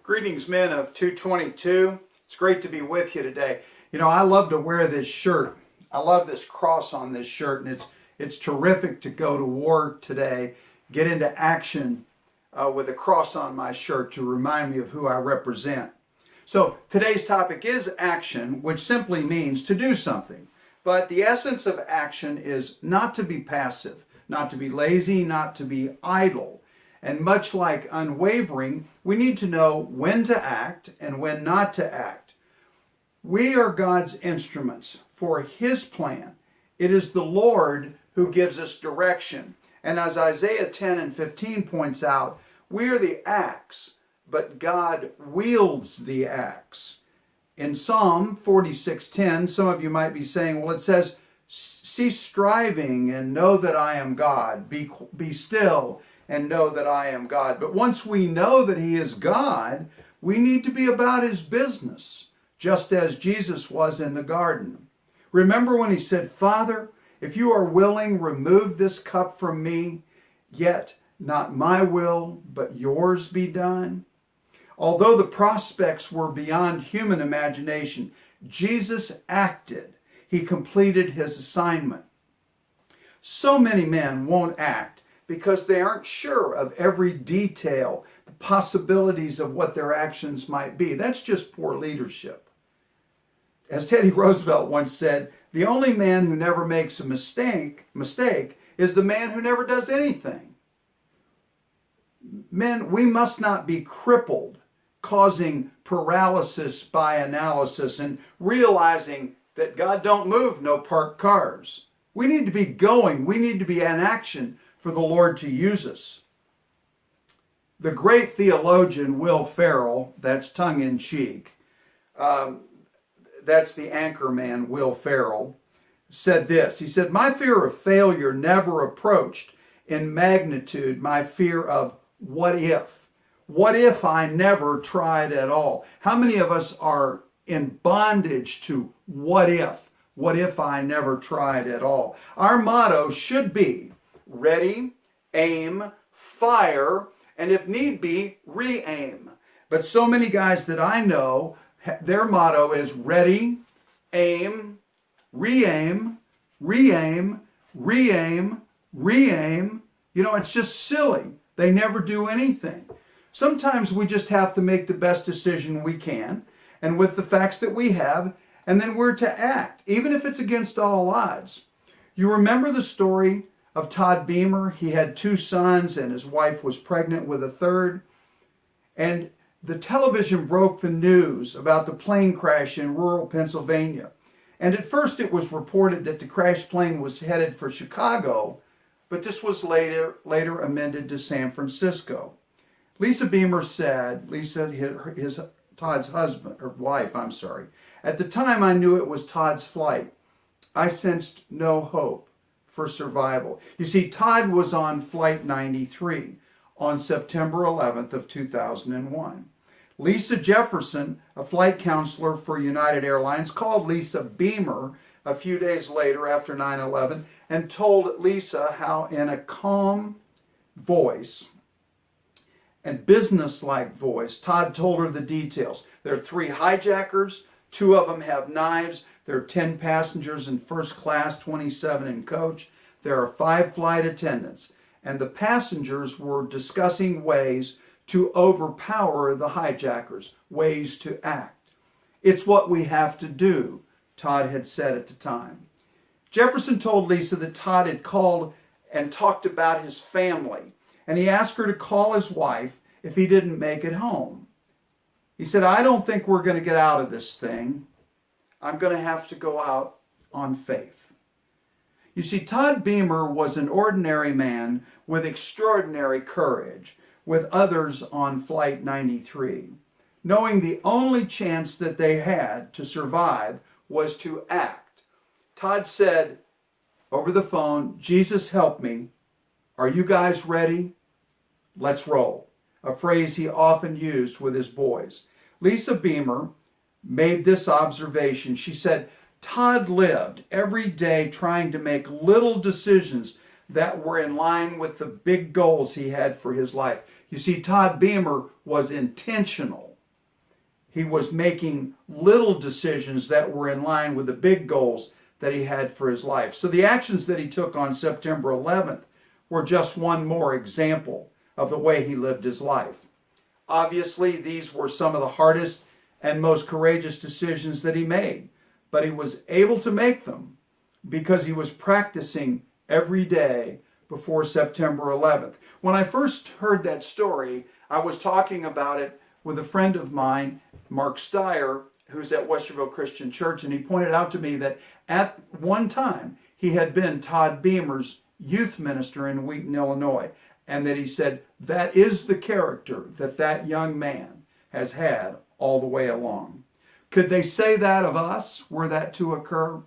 Greetings, men of 222. It's great to be with you today. You know, I love to wear this shirt. I love this cross on this shirt, and it's terrific to go to war today, get into action with a cross on my shirt to remind me of who I represent. So today's topic is action, which simply means to do something. But the essence of action is not to be passive, not to be lazy, not to be idle. And much like unwavering, we need to know when to act and when not to act. We are God's instruments for His plan. It is the Lord who gives us direction. And as Isaiah 10 and 15 points out, we are the axe, but God wields the axe. In Psalm 46:10, some of you might be saying, well, it says, cease striving and know that I am God. Be still and know that I am God. But once we know that He is God, we need to be about His business, just as Jesus was in the garden. Remember when He said, Father, if you are willing, remove this cup from me, yet not my will, but yours be done. Although the prospects were beyond human imagination, Jesus acted. He completed His assignment. So many men won't act because they aren't sure of every detail, the possibilities of what their actions might be. That's just poor leadership. As Teddy Roosevelt once said, the only man who never makes a mistake is the man who never does anything. Men, we must not be crippled, causing paralysis by analysis and realizing that God don't move no parked cars. We need to be going. We need to be in action for the Lord to use us. The great theologian Will Ferrell, that's tongue-in-cheek, that's the anchor man, Will Ferrell, said this. He said, my fear of failure never approached in magnitude my fear of what if. What if I never tried at all? How many of us are in bondage to what if? What if I never tried at all? Our motto should be ready, aim, fire, and if need be, re-aim. But so many guys that I know, their motto is ready, aim, re-aim, re-aim, re-aim, re-aim. You know, it's just silly. They never do anything. Sometimes we just have to make the best decision we can, and with the facts that we have, and then we're to act, even if it's against all odds. You remember the story of Todd Beamer? He had 2 sons, and his wife was pregnant with a third. And the television broke the news about the plane crash in rural Pennsylvania. And at first it was reported that the crashed plane was headed for Chicago, but this was later amended to San Francisco. Lisa Beamer said, Todd's wife, at the time I knew it was Todd's flight. I sensed no hope for survival. You see, Todd was on Flight 93 on September 11th of 2001. Lisa Jefferson, a flight counselor for United Airlines, called Lisa Beamer a few days later after 9/11 and told Lisa how in a calm voice and business-like voice, Todd told her the details. There are 3 hijackers, 2 of them have knives, there are 10 passengers in first class, 27 in coach, there are 5 flight attendants, and the passengers were discussing ways to overpower the hijackers, ways to act. It's what we have to do, Todd had said at the time. Jefferson told Lisa that Todd had called and talked about his family, and he asked her to call his wife if he didn't make it home. He said, I don't think we're going to get out of this thing. I'm going to have to go out on faith. You see, Todd Beamer was an ordinary man with extraordinary courage, with others on Flight 93, knowing the only chance that they had to survive was to act. Todd said over the phone, Jesus, help me. Are you guys ready? Let's roll. A phrase he often used with his boys. Lisa Beamer made this observation. She said, Todd lived every day trying to make little decisions that were in line with the big goals he had for his life. You see, Todd Beamer was intentional. He was making little decisions that were in line with the big goals that he had for his life. So the actions that he took on September 11th were just one more example of the way he lived his life. Obviously, these were some of the hardest and most courageous decisions that he made, but he was able to make them because he was practicing every day before September 11th. When I first heard that story, I was talking about it with a friend of mine, Mark Steyer, who's at Westerville Christian Church, and he pointed out to me that at one time he had been Todd Beamer's youth minister in Wheaton, Illinois, and that he said that is the character that that young man has had all the way along. Could they say that of us were that to occur?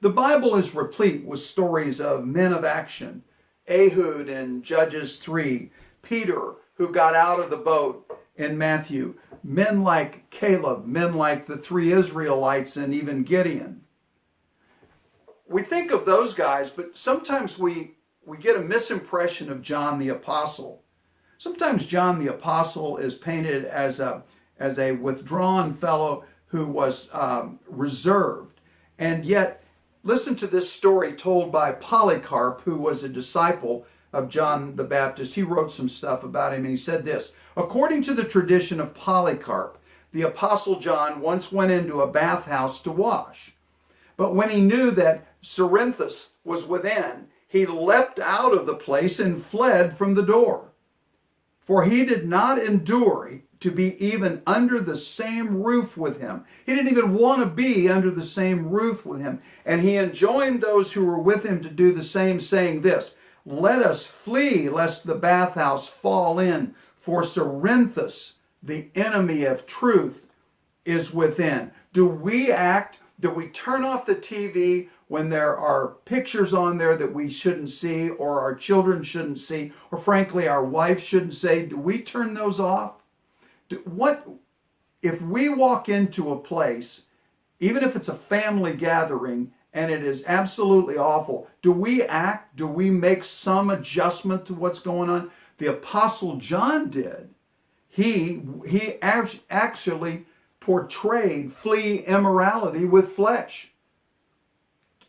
The Bible is replete with stories of men of action. Ehud in Judges 3, Peter, who got out of the boat in Matthew, men like Caleb, men like the three Israelites, and even Gideon. We think of those guys, but sometimes we get a misimpression of John the Apostle. Sometimes John the Apostle is painted as a withdrawn fellow who was reserved. And yet, listen to this story told by Polycarp, who was a disciple of John the Baptist. He wrote some stuff about him, and he said this: according to the tradition of Polycarp, the Apostle John once went into a bathhouse to wash. But when he knew that Cerinthus was within, he leapt out of the place and fled from the door. For he did not endure to be even under the same roof with him. He didn't even want to be under the same roof with him. And he enjoined those who were with him to do the same, saying this: let us flee, lest the bathhouse fall in, for Cerinthus, the enemy of truth, is within. Do we turn off the TV when there are pictures on there that we shouldn't see, or our children shouldn't see, or frankly our wife shouldn't say? Do we turn those off? What if we walk into a place, even if it's a family gathering, and it is absolutely awful? Do we act? Do we make some adjustment to what's going on? The Apostle John did. He actually portrayed flee immorality with flesh.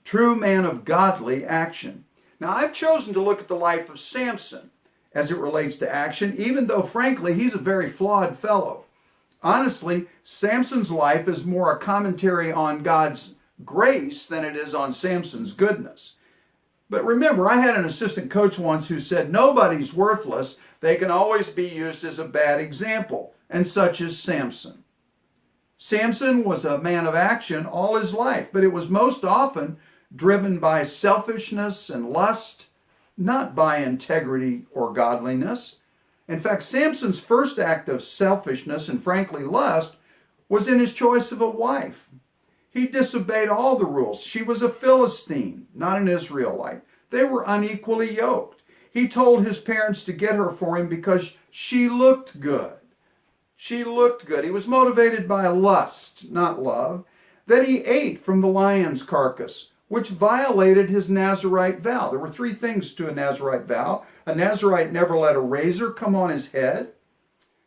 True man of godly action. Now, I've chosen to look at the life of Samson as it relates to action, even though, frankly, he's a very flawed fellow. Honestly, Samson's life is more a commentary on God's grace than it is on Samson's goodness. But remember, I had an assistant coach once who said, nobody's worthless. They can always be used as a bad example, and such is Samson. Samson was a man of action all his life, but it was most often driven by selfishness and lust, not by integrity or godliness. In fact, Samson's first act of selfishness and frankly lust was in his choice of a wife. He disobeyed all the rules. She was a Philistine, not an Israelite. They were unequally yoked. He told his parents to get her for him because she looked good. She looked good. He was motivated by lust, not love. Then he ate from the lion's carcass, which violated his Nazirite vow. There were three things to a Nazirite vow. A Nazirite never let a razor come on his head.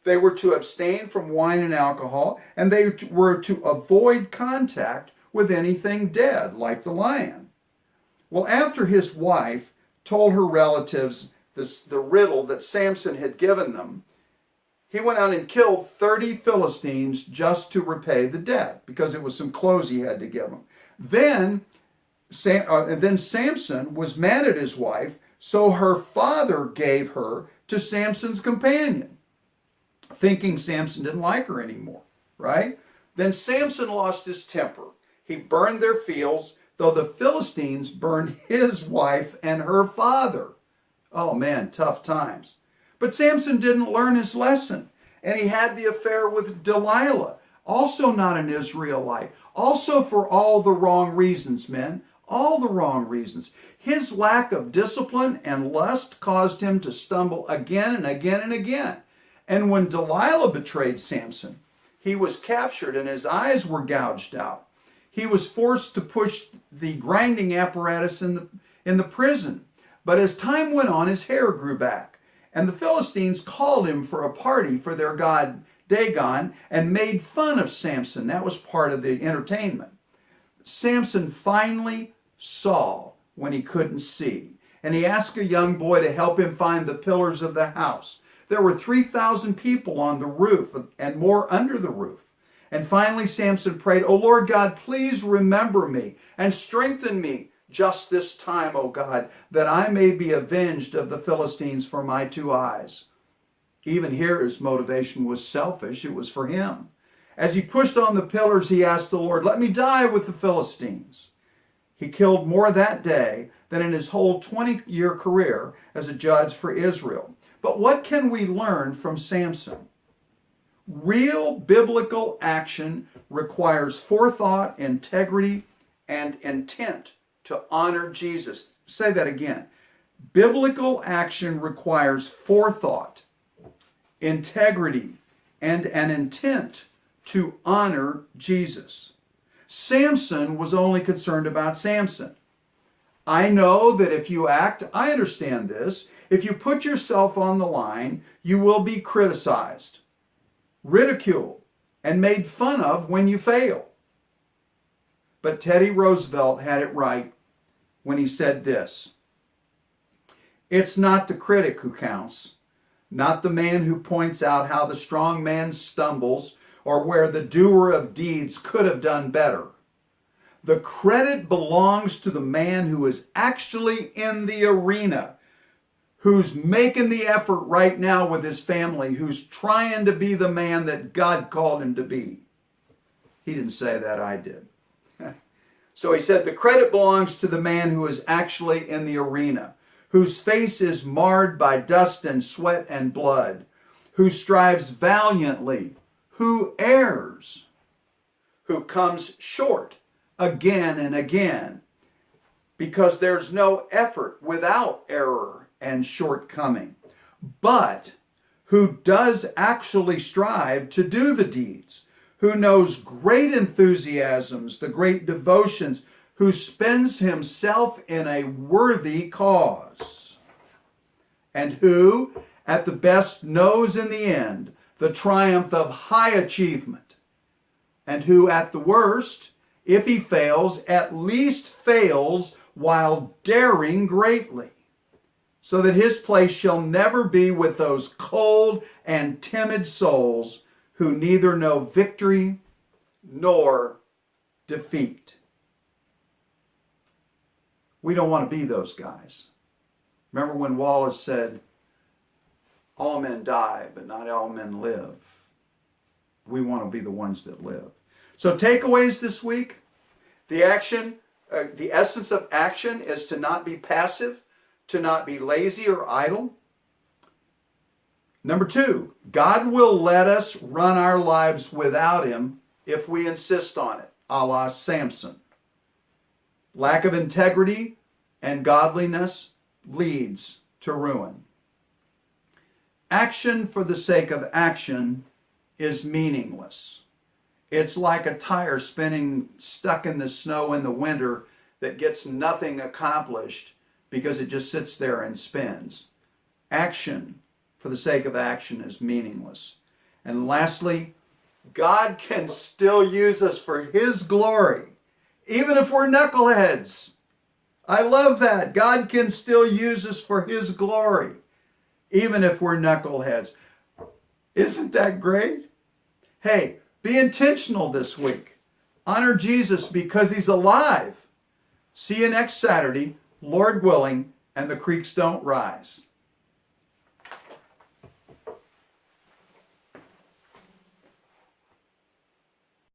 They were to abstain from wine and alcohol, and they were to avoid contact with anything dead, like the lion. Well, after his wife told her relatives the riddle that Samson had given them, he went out and killed 30 Philistines just to repay the debt, because it was some clothes he had to give them. Then Samson was mad at his wife, so her father gave her to Samson's companion, thinking Samson didn't like her anymore, right? Then Samson lost his temper. He burned their fields, though the Philistines burned his wife and her father. Oh man, tough times. But Samson didn't learn his lesson, and he had the affair with Delilah, also not an Israelite, also for all the wrong reasons, men, all the wrong reasons. His lack of discipline and lust caused him to stumble again and again and again. And when Delilah betrayed Samson, he was captured and his eyes were gouged out. He was forced to push the grinding apparatus in the prison. But as time went on, his hair grew back. And the Philistines called him for a party for their god Dagon and made fun of Samson. That was part of the entertainment. Samson finally saw when he couldn't see, and he asked a young boy to help him find the pillars of the house. There were 3,000 people on the roof and more under the roof. And finally Samson prayed, "O Lord God, please remember me and strengthen me just this time, O God, that I may be avenged of the Philistines for my 2 eyes." Even here his motivation was selfish. It was for him. As he pushed on the pillars, he asked the Lord, "Let me die with the Philistines." He killed more that day than in his whole 20-year career as a judge for Israel. But what can we learn from Samson? Real biblical action requires forethought, integrity, and intent to honor Jesus. Say that again. Biblical action requires forethought, integrity, and an intent to honor Jesus. Samson was only concerned about Samson. I know that if you act, I understand this, if you put yourself on the line, you will be criticized, ridiculed, and made fun of when you fail. But Teddy Roosevelt had it right when he said this: "It's not the critic who counts, not the man who points out how the strong man stumbles or where the doer of deeds could have done better. The credit belongs to the man who is actually in the arena, who's making the effort right now with his family, who's trying to be the man that God called him to be." He didn't say that, I did. So he said, the credit belongs to the man who is actually in the arena, whose face is marred by dust and sweat and blood, who strives valiantly, who errs, who comes short again and again, because there's no effort without error and shortcoming, but who does actually strive to do the deeds, who knows great enthusiasms, the great devotions, who spends himself in a worthy cause, and who, at the best, knows in the end the triumph of high achievement, and who, at the worst, if he fails, at least fails while daring greatly, so that his place shall never be with those cold and timid souls who neither know victory nor defeat. We don't want to be those guys. Remember when Wallace said, "All men die, but not all men live." We want to be the ones that live. So takeaways this week: the essence of action is to not be passive, to not be lazy or idle. Number 2, God will let us run our lives without him if we insist on it, a la Samson. Lack of integrity and godliness leads to ruin. Action for the sake of action is meaningless. It's like a tire spinning stuck in the snow in the winter that gets nothing accomplished because it just sits there and spins. Action for the sake of action is meaningless. And lastly, God can still use us for his glory, even if we're knuckleheads. I love that. God can still use us for his glory, even if we're knuckleheads. Isn't that great? Hey, be intentional this week. Honor Jesus because he's alive. See you next Saturday, Lord willing, and the creeks don't rise.